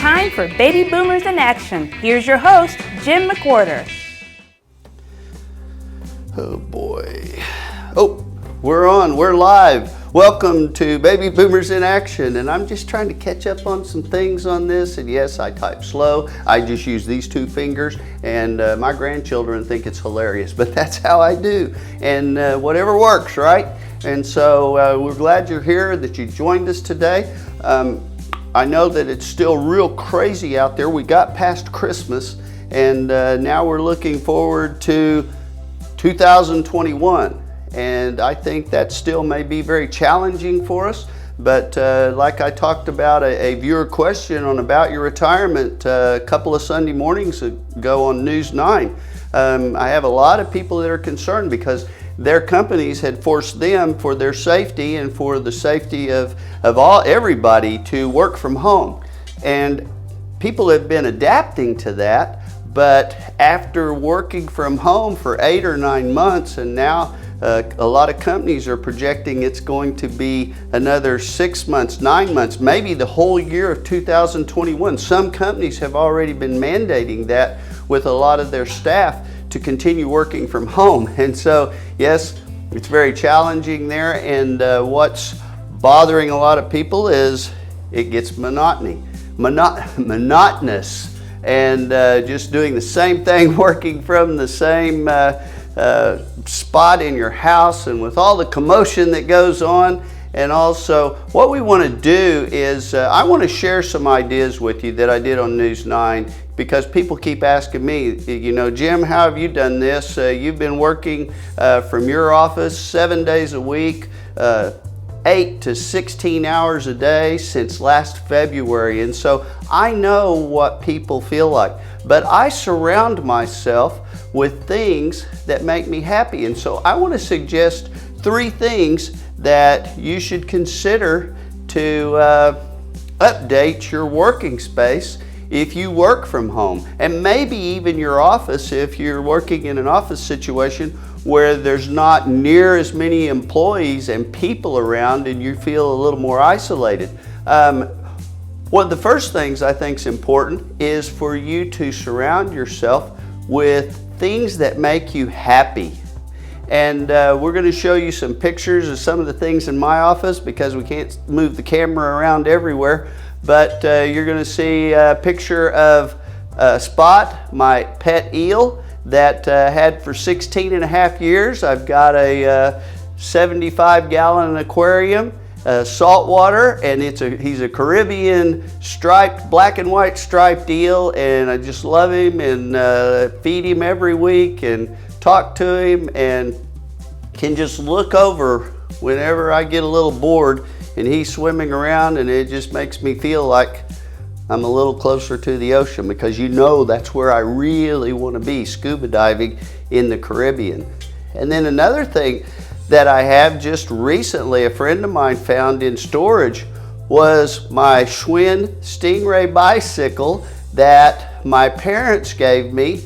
time for Baby Boomers in Action. Here's your host, Jim McWhorter. Oh boy. Oh, we're on. We're live. Welcome to Baby Boomers in Action. And I'm just trying to catch up on some things on this. And yes, I type slow. I just use these two fingers. And my grandchildren think it's hilarious. But that's how I do. And whatever works, right? And so we're glad you're here, that you joined us today. I know that it's still real crazy out there. We got past Christmas. And now we're looking forward to 2021. And I think that still may be very challenging for us. But like I talked about a viewer question on About Your Retirement a couple of Sunday mornings ago on News 9, I have a lot of people that are concerned because their companies had forced them, for their safety and for the safety of everybody, to work from home. And people have been adapting to that, but after working from home for 8 or 9 months, and now a lot of companies are projecting it's going to be another 6 months, 9 months, maybe the whole year of 2021. Some companies have already been mandating that with a lot of their staff to continue working from home. And so, yes, it's very challenging there. And what's bothering a lot of people is it gets monotonous, and just doing the same thing, working from the same spot in your house, and with all the commotion that goes on. And also, what we want to do is I want to share some ideas with you that I did on News 9, because people keep asking me, you know, Jim, how have you done this? You've been working from your office 7 days a week, 8 to 16 hours a day since last February. And so I know what people feel like, but I surround myself with things that make me happy. And so I want to suggest 3 things that you should consider to update your working space if you work from home, and maybe even your office if you're working in an office situation where there's not near as many employees and people around and you feel a little more isolated. One of the first things I think is important is for you to surround yourself with things that make you happy. And we're going to show you some pictures of some of the things in my office, because we can't move the camera around everywhere. But you're going to see a picture of Spot, my pet eel, that had for 16 and a half years. I've got a 75-gallon aquarium, saltwater, and he's a Caribbean striped, black and white striped eel, and I just love him and feed him every week and talk to him, and can just look over whenever I get a little bored and he's swimming around, and it just makes me feel like I'm a little closer to the ocean, because you know that's where I really want to be, scuba diving in the Caribbean. And then another thing that I have just recently, a friend of mine found in storage, was my Schwinn Stingray bicycle that my parents gave me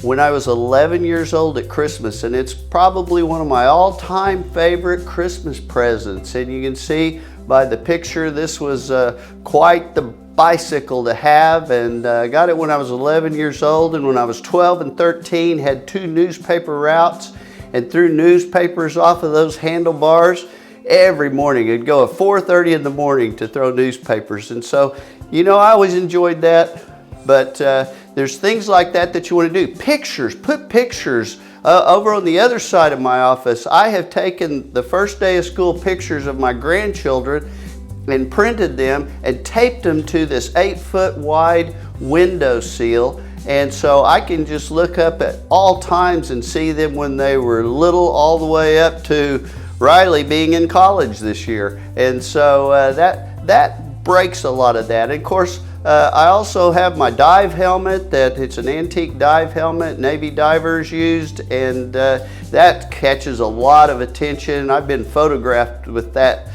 when I was 11 years old at Christmas. And it's probably one of my all-time favorite Christmas presents. And you can see by the picture, this was quite the bicycle to have, and I got it when I was 11 years old. And when I was 12 and 13, had 2 newspaper routes, and threw newspapers off of those handlebars every morning. It'd go at 4:30 in the morning to throw newspapers. And so, you know, I always enjoyed that. But there's things like that that you want to do. Pictures, put pictures. Over on the other side of my office, I have taken the first day of school pictures of my grandchildren and printed them and taped them to this 8-foot wide window seal. And so I can just look up at all times and see them when they were little, all the way up to Riley being in college this year. And so that breaks a lot of that. And of course, I also have my dive helmet, that it's an antique dive helmet Navy divers used, and that catches a lot of attention. I've been photographed with that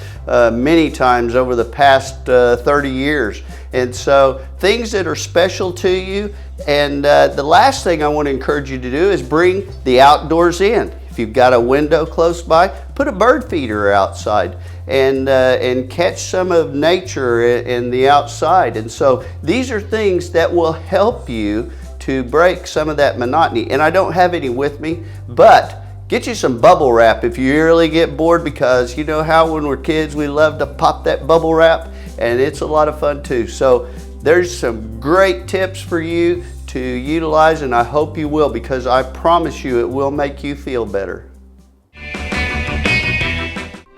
many times over the past 30 years. And so things that are special to you. And the last thing I want to encourage you to do is bring the outdoors in. If you've got a window close by, put a bird feeder outside and catch some of nature in the outside. And so these are things that will help you to break some of that monotony. And I don't have any with me, but get you some bubble wrap if you really get bored, because you know how when we're kids we love to pop that bubble wrap, and it's a lot of fun too. So there's some great tips for you to utilize, and I hope you will, because I promise you it will make you feel better.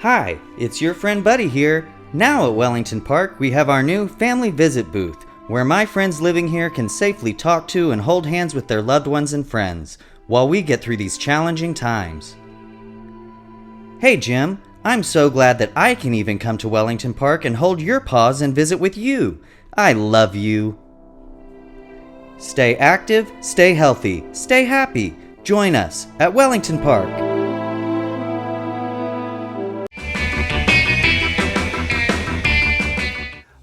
Hi, it's your friend Buddy here. Now at Wellington Park, we have our new Family Visit booth, where my friends living here can safely talk to and hold hands with their loved ones and friends while we get through these challenging times. Hey Jim, I'm so glad that I can even come to Wellington Park and hold your paws and visit with you. I love you. Stay active, stay healthy, stay happy. Join us at Wellington Park.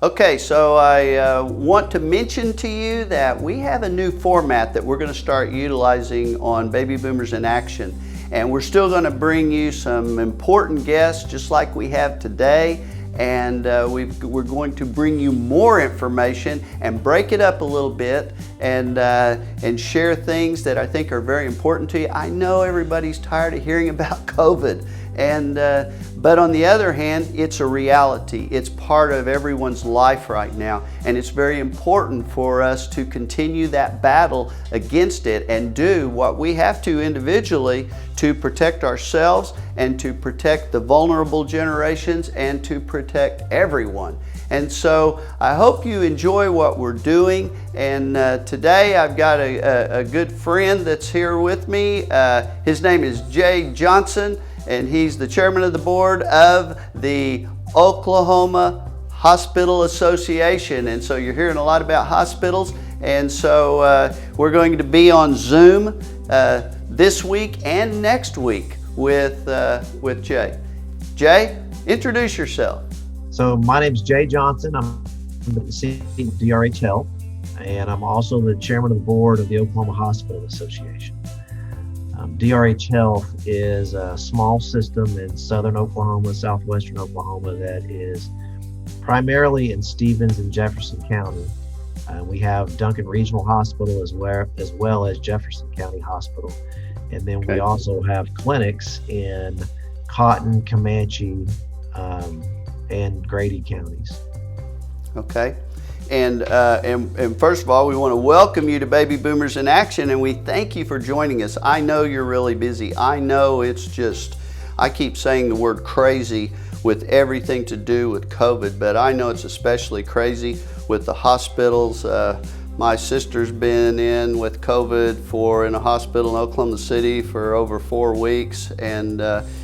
Okay, so I want to mention to you that we have a new format that we're going to start utilizing on Baby Boomers in Action. And we're still going to bring you some important guests just like we have today. And we're going to bring you more information and break it up a little bit and share things that I think are very important to you. I know everybody's tired of hearing about COVID, but on the other hand, it's a reality. It's part of everyone's life right now, and it's very important for us to continue that battle against it and do what we have to individually to protect ourselves and to protect the vulnerable generations and to protect everyone. And so I hope you enjoy what we're doing. And today I've got a good friend that's here with me. His name is Jay Johnson, and he's the chairman of the board of the Oklahoma Hospital Association. And so you're hearing a lot about hospitals. And so we're going to be on Zoom this week and next week with Jay. Jay, introduce yourself. So my name is Jay Johnson. I'm the CEO of DRH Health, and I'm also the chairman of the board of the Oklahoma Hospital Association. DRH Health is a small system in southern Oklahoma, southwestern Oklahoma that is primarily in Stevens and Jefferson County. We have Duncan Regional Hospital as well as Jefferson County Hospital. And then we also have clinics in Cotton, Comanche, and Grady counties. Okay. And first of all, we want to welcome you to Baby Boomers in Action, and we thank you for joining us. I know you're really busy. I know it's just, I keep saying the word crazy with everything to do with COVID, but I know it's especially crazy with the hospitals. My sister's been in with COVID in a hospital in Oklahoma City for over 4 weeks, and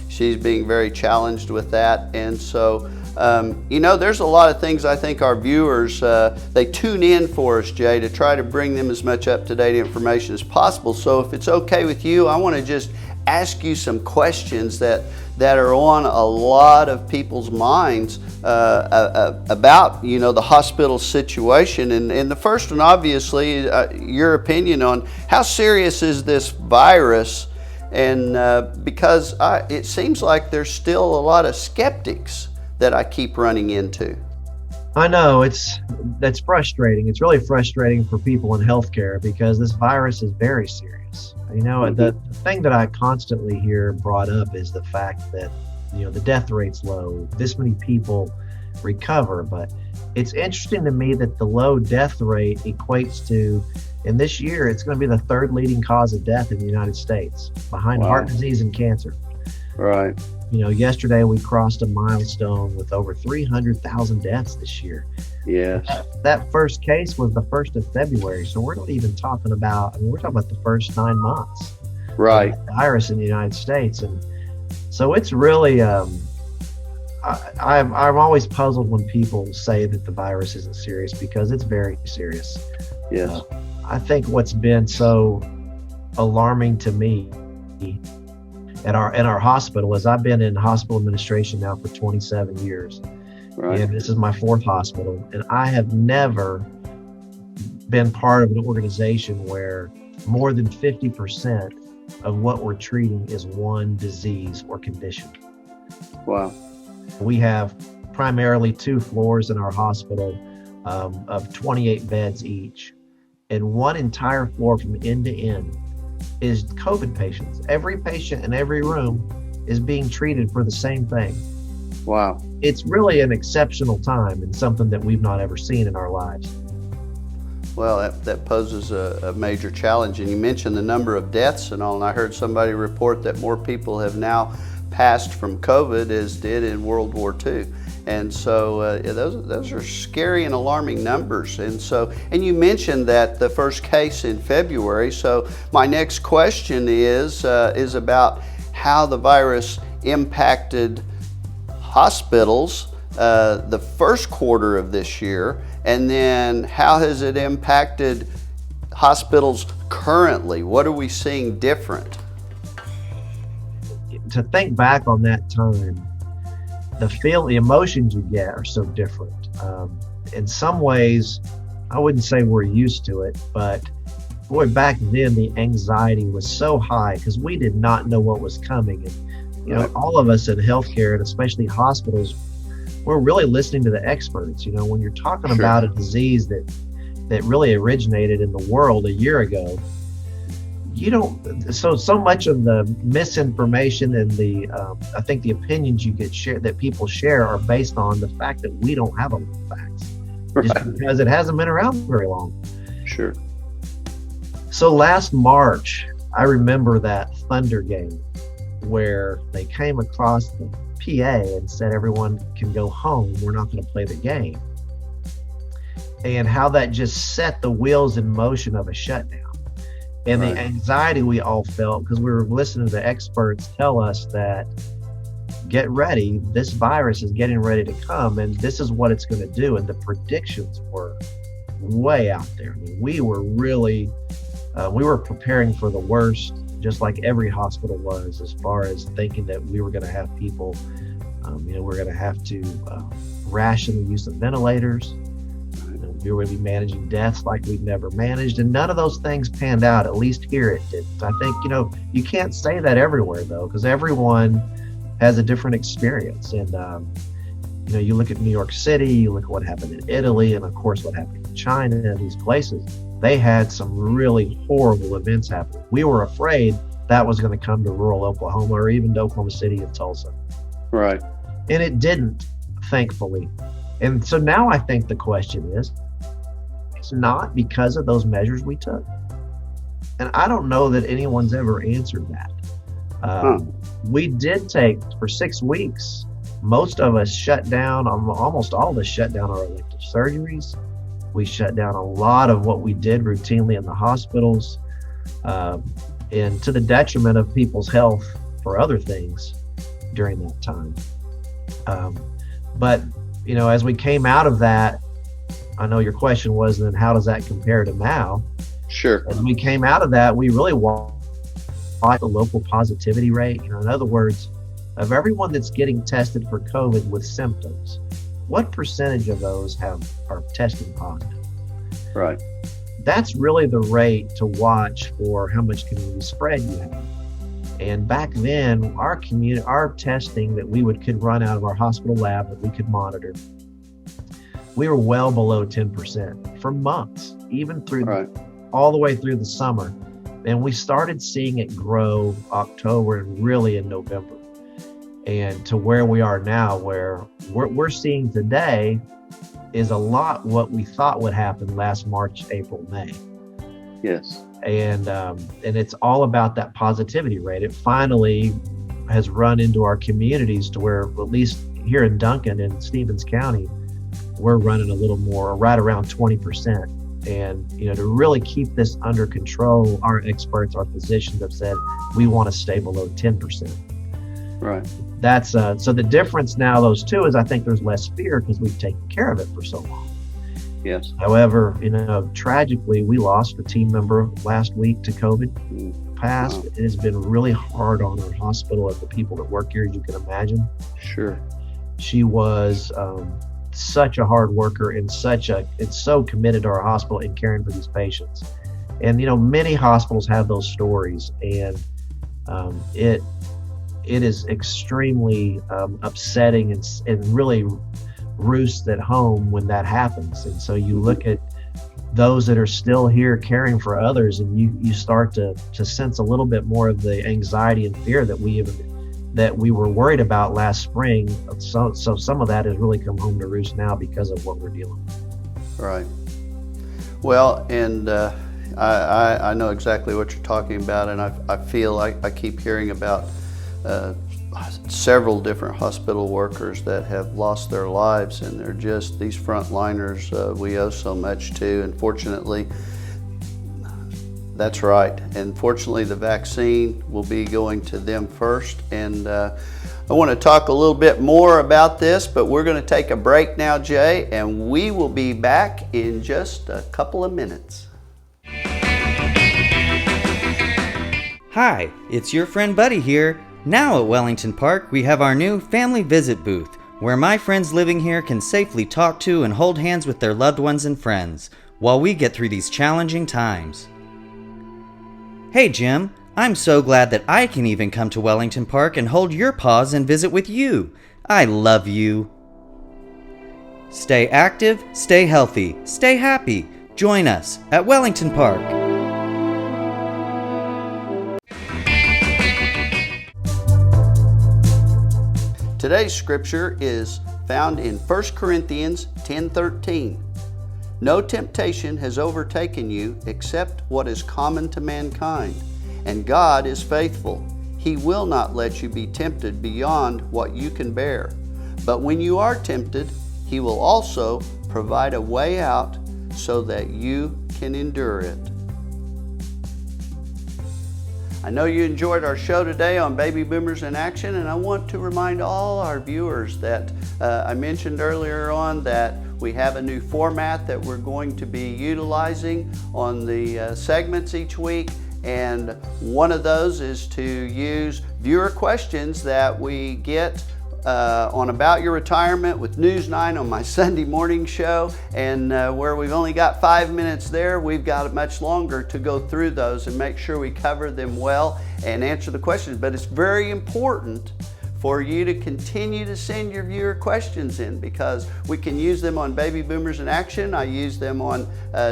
she's being very challenged with that. And so, there's a lot of things I think our viewers, they tune in for us, Jay, to try to bring them as much up-to-date information as possible. So if it's okay with you, I want to just ask you some questions that are on a lot of people's minds about, the hospital situation. And the first one, obviously, your opinion on how serious is this virus? And because it seems like there's still a lot of skeptics that I keep running into. I know that's frustrating. It's really frustrating for people in healthcare because this virus is very serious. The thing that I constantly hear brought up is the fact that, the death rate's low. This many people recover, but it's interesting to me that the low death rate equates to, in this year, it's going to be the third leading cause of death in the United States, behind heart disease and cancer. Right. Yesterday we crossed a milestone with over 300,000 deaths this year. Yes. That first case was the 1st of February, so we're not even talking about, we're talking about the first 9 months. Right. Of the virus in the United States. And so it's really, I'm always puzzled when people say that the virus isn't serious, because it's very serious. Yes. I think what's been so alarming to me in our hospital is I've been in hospital administration now for 27 years. Right. And this is my 4th hospital, and I have never been part of an organization where more than 50% of what we're treating is one disease or condition. Wow. We have primarily 2 floors in our hospital of 28 beds each, and one entire floor from end to end is COVID patients. Every patient in every room is being treated for the same thing. Wow. It's really an exceptional time and something that we've not ever seen in our lives. Well, that poses a major challenge. And you mentioned the number of deaths and all, and I heard somebody report that more people have now passed from COVID as did in World War II. And so those are scary and alarming numbers. And you mentioned that the first case in February. So my next question is about how the virus impacted hospitals the first quarter of this year, and then how has it impacted hospitals currently? What are we seeing different? To think back on that time, the emotions you get are so different. In some ways, I wouldn't say we're used to it, but boy, back then the anxiety was so high because we did not know what was coming. And you know, all of us in healthcare, and especially hospitals, we're really listening to the experts. You know, when you're talking about a disease that really originated in the world a year ago, so much of the misinformation and I think the opinions you get shared, that people share, are based on the fact that we don't have a lot of facts, just because it hasn't been around very long. Sure. So last March, I remember that Thunder game where they came across the PA and said everyone can go home, we're not going to play the game, and how that just set the wheels in motion of a shutdown. And the anxiety we all felt because we were listening to the experts tell us that, get ready, this virus is getting ready to come and this is what it's going to do. And the predictions were way out there. I mean, we were really, we were preparing for the worst, just like every hospital was, as far as thinking that we were going to have people, we're going to have to ration the use of ventilators. We were going to be managing deaths like we've never managed, and none of those things panned out. At least here it didn't. I think, you can't say that everywhere though, because everyone has a different experience. And, you look at New York City, you look at what happened in Italy, and of course what happened in China and these places. They had some really horrible events happen. We were afraid that was going to come to rural Oklahoma or even to Oklahoma City and Tulsa. Right. And it didn't, thankfully. And so now I think the question is, it's not because of those measures we took. And I don't know that anyone's ever answered that. We did take, for 6 weeks, most of us shut down, almost all of us shut down our elective surgeries. We shut down a lot of what we did routinely in the hospitals, and to the detriment of people's health for other things during that time. But, as we came out of that, I know your question was then how does that compare to now? Sure. As we came out of that, we really watched the local positivity rate. In other words, of everyone that's getting tested for COVID with symptoms, what percentage of those are testing positive? Right. That's really the rate to watch for how much community spread you have. And back then, our testing that we could run out of our hospital lab that we could monitor, we were well below 10% for months, even through all the way through the summer. And we started seeing it grow October and really in November. And to where we are now, where we're seeing today is a lot what we thought would happen last March, April, May. Yes. And it's all about that positivity rate. It finally has run into our communities to where, at least here in Duncan and Stevens County, we're running a little more, right around 20%. And, to really keep this under control, our experts, our physicians have said, we want to stay below 10%. Right. That's, so the difference now, those two, is I think there's less fear because we've taken care of it for so long. Yes. However, tragically, we lost a team member last week to COVID. Passed. Wow. It has been really hard on our hospital and the people that work here, as you can imagine. Sure. She was such a hard worker and so committed to our hospital and caring for these patients. And, many hospitals have those stories. And It is extremely upsetting and really roosts at home when that happens. And so you look at those that are still here caring for others, and you start to sense a little bit more of the anxiety and fear that we were worried about last spring. So some of that has really come home to roost now because of what we're dealing with. Right. Well, and I know exactly what you're talking about, and I feel like I keep hearing about several different hospital workers that have lost their lives, and they're just these frontliners we owe so much to. And fortunately, that's right. And fortunately, the vaccine will be going to them first. And I want to talk a little bit more about this, but we're going to take a break now, Jay, and we will be back in just a couple of minutes. Hi, it's your friend Buddy here. Now at Wellington Park, we have our new family visit booth, where my friends living here can safely talk to and hold hands with their loved ones and friends, while we get through these challenging times. Hey Jim, I'm so glad that I can even come to Wellington Park and hold your paws and visit with you. I love you. Stay active, stay healthy, stay happy. Join us at Wellington Park. Today's scripture is found in 1 Corinthians 10:13. No temptation has overtaken you except what is common to mankind, and God is faithful. He will not let you be tempted beyond what you can bear. But when you are tempted, He will also provide a way out so that you can endure it. I know you enjoyed our show today on Baby Boomers in Action, and I want to remind all our viewers that I mentioned earlier on that we have a new format that we're going to be utilizing on the segments each week, and one of those is to use viewer questions that we get on About Your Retirement with News 9 on my Sunday morning show, and where we've only got 5 minutes there, we've got much longer to go through those and make sure we cover them well and answer the questions. But it's very important for you to continue to send your viewer questions in, because we can use them on Baby Boomers in Action. I use them on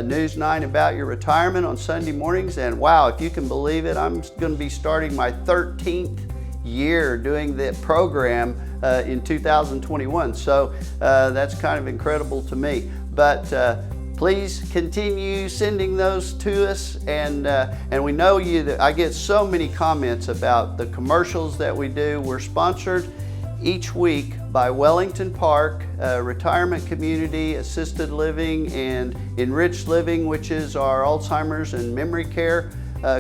News 9 About Your Retirement on Sunday mornings, and wow, if you can believe it, I'm going to be starting my 13th year doing the program in 2021. So that's kind of incredible to me. But please continue sending those to us, and we know I get so many comments about the commercials that we do. We're sponsored each week by Wellington Park, Retirement Community, Assisted Living, and Enriched Living, which is our Alzheimer's and memory care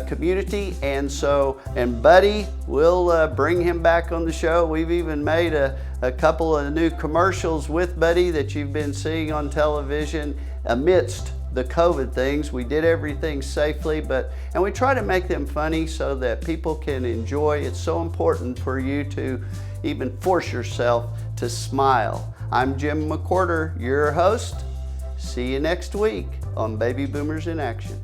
community. And Buddy, we'll bring him back on the show. We've even made a couple of new commercials with Buddy that you've been seeing on television amidst the COVID things. We did everything safely, and we try to make them funny so that people can enjoy. It's so important for you to even force yourself to smile. I'm Jim McWhorter, your host. See you next week on Baby Boomers in Action.